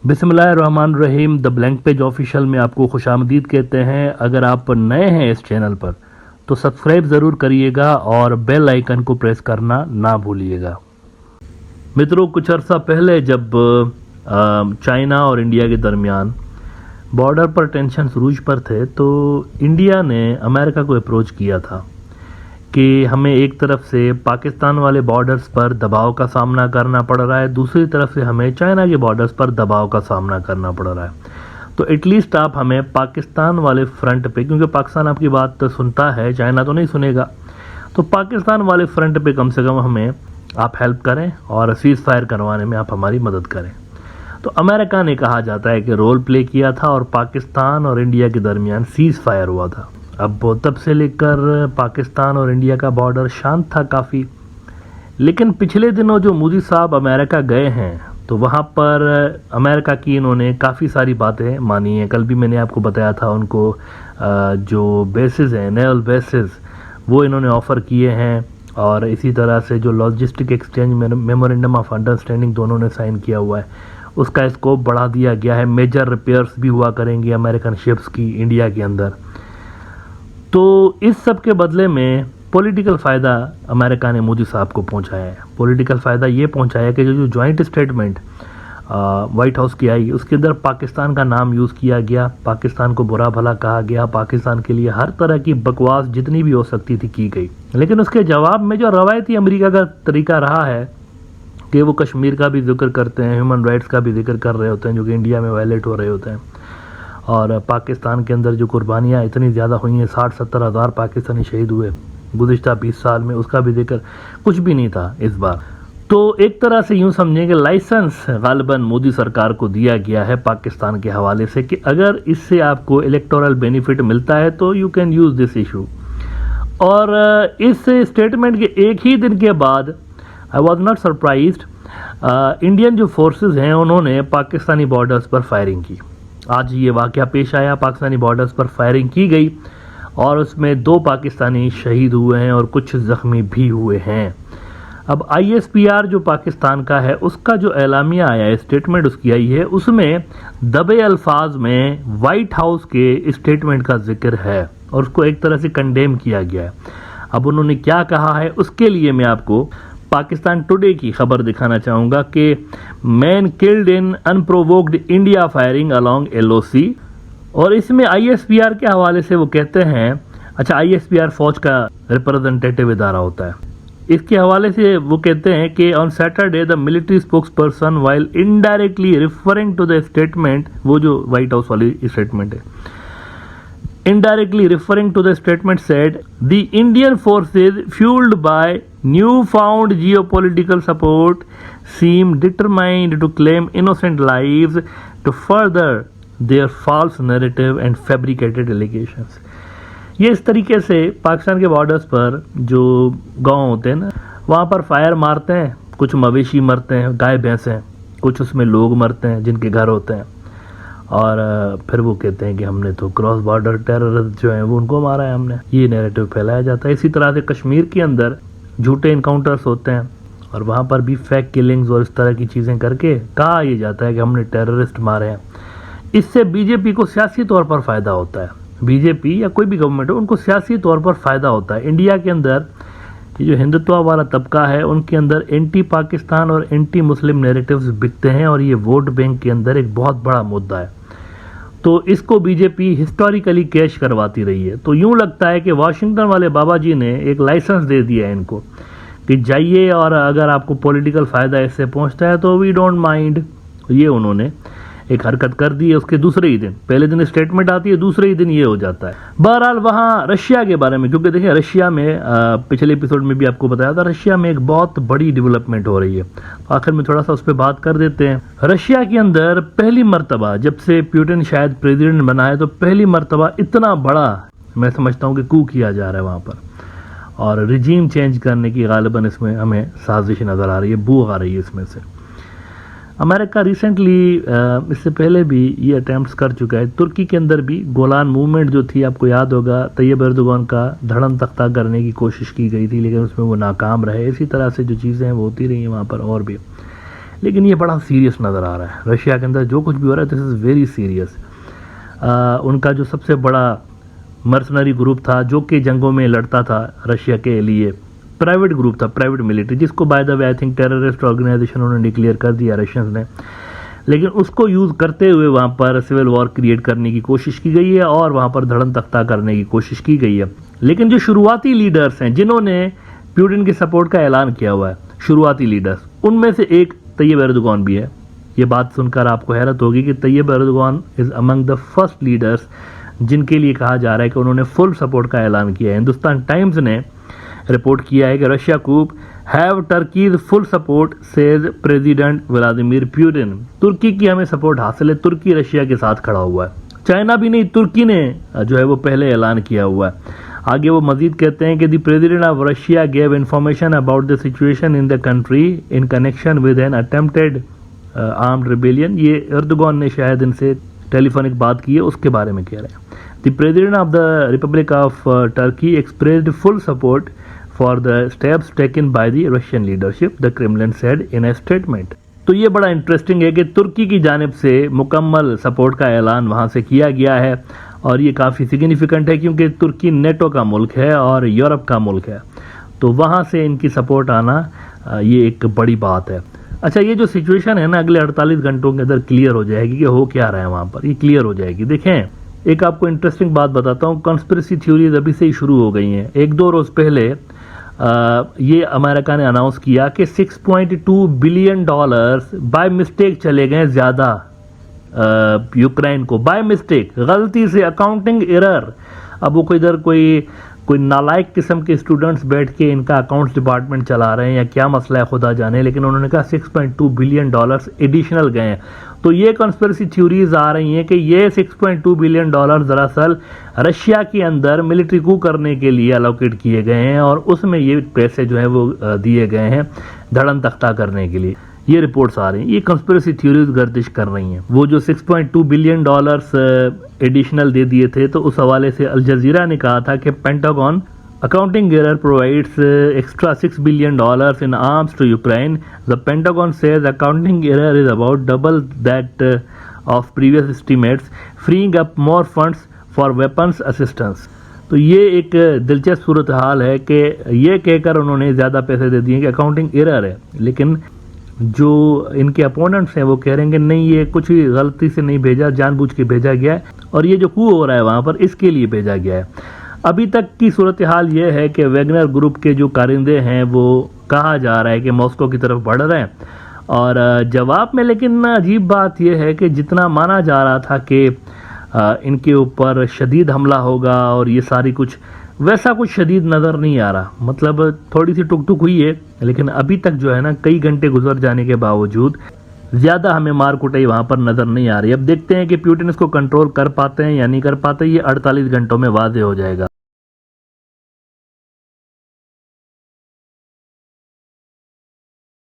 बिस्मिल्लाहिर्रहमानिर्रहीम। The blank page official में आपको खुशामदीद कहते हैं। अगर आप नए हैं इस चैनल पर तो सब्सक्राइब ज़रूर करिएगा और बेल आइकन को प्रेस करना ना भूलिएगा। मित्रों, कुछ अर्सा पहले जब चाइना और इंडिया के दरमियान बॉर्डर पर टेंशन सुरूज पर थे तो इंडिया ने अमेरिका को अप्रोच किया था कि हमें एक तरफ से पाकिस्तान वाले बॉर्डर्स पर दबाव का सामना करना पड़ रहा है, दूसरी तरफ से हमें चाइना के बॉर्डर्स पर दबाव का सामना करना पड़ रहा है। तो एटलीस्ट आप हमें पाकिस्तान वाले फ्रंट पे, क्योंकि पाकिस्तान आपकी बात तो सुनता है, चाइना तो नहीं सुनेगा, तो पाकिस्तान वाले फ्रंट पे कम से कम हमें आप हेल्प करें और सीज़ फायर करवाने में आप हमारी मदद करें। तो अमेरिका ने कहा जाता है कि रोल प्ले किया था और पाकिस्तान और इंडिया के दरमियान सीज़ फायर हुआ था। अब तब से लेकर पाकिस्तान और इंडिया का बॉर्डर शांत था काफ़ी, लेकिन पिछले दिनों जो मोदी साहब अमेरिका गए हैं तो वहाँ पर अमेरिका की इन्होंने काफ़ी सारी बातें मानी हैं। कल भी मैंने आपको बताया था उनको जो बेसिस हैं, नेवल बेसिस, वो इन्होंने ऑफ़र किए हैं और इसी तरह से जो logistic exchange memorandum of understanding दोनों ने साइन किया हुआ है उसका स्कोप बढ़ा दिया गया है। मेजर रिपेयर्स भी हुआ करेंगी अमेरिकन शिप्स की इंडिया के अंदर। तो इस सब के बदले में पॉलिटिकल फ़ायदा अमेरिका ने मोदी साहब को पहुंचाया है। पॉलिटिकल फ़ायदा ये पहुंचाया कि जो जॉइंट स्टेटमेंट वाइट हाउस की आई उसके अंदर पाकिस्तान का नाम यूज़ किया गया, पाकिस्तान को बुरा भला कहा गया, पाकिस्तान के लिए हर तरह की बकवास जितनी भी हो सकती थी की गई। लेकिन उसके जवाब में जो रवायती अमेरिका का तरीका रहा है कि वो कश्मीर का भी जिक्र करते हैं, ह्यूमन राइट्स का भी जिक्र कर रहे होते हैं जो कि इंडिया में वायलेट हो रहे होते हैं, और पाकिस्तान के अंदर जो कुर्बानियाँ इतनी ज़्यादा हुई हैं, 60-70 हज़ार पाकिस्तानी शहीद हुए गुज़िश्ता 20 साल में, उसका भी जिक्र कुछ भी नहीं था इस बार। तो एक तरह से यूँ समझें कि लाइसेंस गालिबन मोदी सरकार को दिया गया है पाकिस्तान के हवाले से कि अगर इससे आपको इलेक्टोरल बेनिफिट मिलता है तो you can use this issue. और इस स्टेटमेंट के एक ही दिन के बाद I was not surprised, Indian जो फोर्सेस हैं उन्होंने पाकिस्तानी बॉर्डर्स पर फायरिंग की। आज ये वाक़या पेश आया, पाकिस्तानी बॉर्डर्स पर फायरिंग की गई और उसमें 2 पाकिस्तानी शहीद हुए हैं और कुछ ज़ख्मी भी हुए हैं। अब ISPR जो पाकिस्तान का है उसका जो एलामिया आया है, स्टेटमेंट उसकी आई है, उसमें दबे अल्फाज में वाइट हाउस के स्टेटमेंट का जिक्र है और उसको एक तरह से कंडेम किया गया है। अब उन्होंने क्या कहा है उसके लिए मैं आपको पाकिस्तान टुडे की खबर दिखाना चाहूँगा कि man killed in unprovoked India firing along LOC, और इसमें ISPR के हवाले से वो कहते हैं, अच्छा ISPR फौज का रिप्रेजेंटेटिव इदारा होता है, इसके हवाले से वो कहते हैं कि on Saturday the military spokesperson while indirectly referring to the statement, वो जो व्हाइट हाउस वाली स्टेटमेंट है, indirectly referring to the statement said the Indian forces fueled by newfound geopolitical support seem determined to claim innocent lives to further their false narrative and fabricated allegations। ये इस तरीके से पाकिस्तान के borders पर जो गांव होते हैं ना वहाँ पर फायर मारते हैं, कुछ मवेशी मरते हैं, गाय भैंसें, कुछ उसमें लोग मरते हैं जिनके घर होते हैं, और फिर वो कहते हैं कि हमने तो क्रॉस बॉर्डर टेररिस्ट जो हैं वो उनको मारा है हमने। ये नैरेटिव फैलाया जाता है। इसी तरह से कश्मीर के अंदर झूठे इनकाउंटर्स होते हैं और वहाँ पर भी फेक किलिंग्स और इस तरह की चीज़ें करके कहा यह जाता है कि हमने टेररिस्ट मारे हैं। इससे बीजेपी को सियासी तौर पर फ़ायदा होता है। बीजेपी या कोई भी गवर्नमेंट हो उनको सियासी तौर पर फ़ायदा होता है। इंडिया के अंदर ये जो हिंदुत्व वाला तबका है उनके अंदर एंटी पाकिस्तान और एंटी मुस्लिम नैरेटिव्स बिकते हैं और ये वोट बैंक के अंदर एक बहुत बड़ा मुद्दा है। तो इसको बीजेपी हिस्टोरिकली कैश करवाती रही है। तो यूं लगता है कि वाशिंगटन वाले बाबा जी ने एक लाइसेंस दे दिया है इनको कि जाइए और अगर आपको पॉलिटिकल फ़ायदा इससे पहुंचता है तो वी डोंट माइंड। ये उन्होंने एक हरकत कर दी है। उसके दूसरे ही दिन, पहले दिन स्टेटमेंट आती है, दूसरे ही दिन ये हो जाता है। बहरहाल वहाँ रशिया के बारे में, क्योंकि देखिए रशिया में पिछले एपिसोड में भी आपको बताया था, रशिया में एक बहुत बड़ी डेवलपमेंट हो रही है। आखिर में थोड़ा सा उस पर बात कर देते हैं। रशिया के अंदर पहली मरतबा जब से पुतिन शायद प्रेसिडेंट बना है तो पहली मरतबा इतना बड़ा मैं समझता हूँ कि कू किया जा रहा है वहाँ पर, और रिजीम चेंज करने की गालिबन इसमें हमें साजिश नज़र आ रही है, बू आ रही है इसमें से। अमेरिका रिसेंटली इससे पहले भी ये अटैम्प्ट्स कर चुका है। तुर्की के अंदर भी गोलान मूवमेंट जो थी, आपको याद होगा, तैयब एर्दोगान का धड़न तख्ता करने की कोशिश की गई थी लेकिन उसमें वो नाकाम रहे। इसी तरह से जो चीज़ें हैं वो होती रही हैं वहाँ पर और भी। लेकिन ये बड़ा सीरियस नज़र आ रहा है। रशिया के अंदर जो कुछ भी हो रहा है, दिस इज़ वेरी सीरियस। उनका जो सबसे बड़ा मर्सनरी ग्रुप था जो कि जंगों में लड़ता था रशिया के लिए, प्राइवेट ग्रुप था, प्राइवेट मिलिट्री, जिसको by the way I think terrorist organization उन्होंने डिक्लेयर कर दिया रशियंस ने, लेकिन उसको यूज़ करते हुए वहाँ पर सिविल वॉर क्रिएट करने की कोशिश की गई है और वहाँ पर धड़न तख्ता करने की कोशिश की गई है। लेकिन जो शुरुआती लीडर्स हैं जिन्होंने पुतिन की सपोर्ट का ऐलान किया हुआ है, शुरुआती लीडर्स, उनमें से एक तैयब एर्दोगान भी है। ये बात सुनकर आपको हैरत होगी कि Tayyip Erdogan is among the first leaders जिनके लिए कहा जा रहा है कि उन्होंने फुल सपोर्ट का ऐलान किया है। हिंदुस्तान टाइम्स ने रिपोर्ट किया है कि Russia could have Turkey's full support says president Vladimir Putin. तुर्की की हमें सपोर्ट हासिल है, तुर्की रशिया के साथ खड़ा हुआ है। चाइना भी नहीं, तुर्की ने जो है वो पहले ऐलान किया हुआ है। आगे वो मजीद कहते हैं कि the president of Russia gave information about the situation in the country in connection with an attempted armed rebellion. ये एर्दोगान ने शायद इनसे टेलीफोनिक बात की है, उसके बारे में कह रहे हैं। The president of the Republic of Turkey expressed full support for the steps taken by the Russian leadership, the Kremlin said in A statement. तो ये बड़ा इंटरेस्टिंग है कि तुर्की की जानिब से मुकम्मल सपोर्ट का ऐलान वहाँ से किया गया है और ये काफ़ी सिग्निफिकेंट है क्योंकि तुर्की नेटो का मुल्क है और यूरोप का मुल्क है, तो वहाँ से इनकी सपोर्ट आना ये एक बड़ी बात है। अच्छा, ये जो सिचुएशन है ना, अगले 48 घंटों के अंदर क्लियर हो जाएगी कि हो क्या रहा है वहाँ पर, ये क्लियर हो जाएगी। देखें, एक आपको इंटरेस्टिंग बात बताता हूँ, कॉन्स्पिरेसी थ्योरीज अभी से ही शुरू हो गई हैं। 1-2 रोज़ पहले ये अमेरिका ने अनाउंस किया कि $6.2 बिलियन बाय मिस्टेक चले गए ज़्यादा यूक्रेन को, बाय मिस्टेक, गलती से, अकाउंटिंग एरर। अब वो इधर कोई नालायक किस्म के स्टूडेंट्स बैठ के इनका अकाउंट्स डिपार्टमेंट चला रहे हैं या क्या मसला है खुदा जाने, लेकिन उन्होंने कहा $6.2 बिलियन एडिशनल गए हैं। तो ये कॉन्स्पिरेसी थ्योरीज आ रही हैं कि ये $6.2 बिलियन दरअसल रशिया के अंदर मिलिट्री कू करने के लिए अलोकेट किए गए हैं और उसमें ये पैसे जो है वो दिए गए हैं धड़न तख्ता करने के लिए। ये रिपोर्ट्स आ रही हैं, ये कॉन्स्पिरेसी थ्योरीज गर्दिश कर रही हैं। वो जो $6.2 बिलियन एडिशनल दे दिए थे, तो उस हवाले से अल जजीरा ने कहा था कि pentagon accounting error provides extra $6 billion in arms to Ukraine. The Pentagon says accounting error is about double that of previous estimates, freeing up more funds for weapons assistance. तो ये एक दिलचस्प सूरत हाल है कि ये कहकर उन्होंने ज़्यादा पैसे दे दिए कि अकाउंटिंग एरर है, लेकिन जो इनके अपोनेंट्स हैं वो कह रहे हैं कि नहीं, ये कुछ भी गलती से नहीं भेजा, जानबूझ के भेजा गया है और ये जो कू हो रहा है वहाँ पर इसके लिए भेजा गया है। अभी तक की सूरत हाल ये है कि वैगनर ग्रुप के जो कारिंदे हैं वो कहा जा रहा है कि मॉस्को की तरफ बढ़ रहे हैं और जवाब में, लेकिन अजीब बात यह है कि जितना माना जा रहा था कि इनके ऊपर शदीद हमला होगा और ये सारी कुछ, वैसा कुछ शदीद नज़र नहीं आ रहा। मतलब थोड़ी सी टुक टुक हुई है, लेकिन अभी तक जो है ना, कई घंटे गुजर जाने के बावजूद ज़्यादा हमें मार कुटाई वहाँ पर नज़र नहीं आ रही। अब देखते हैं कि पुतिन इसको कंट्रोल कर पाते हैं या नहीं कर पाते, ये 48 घंटों में वाज़ेह हो जाएगा।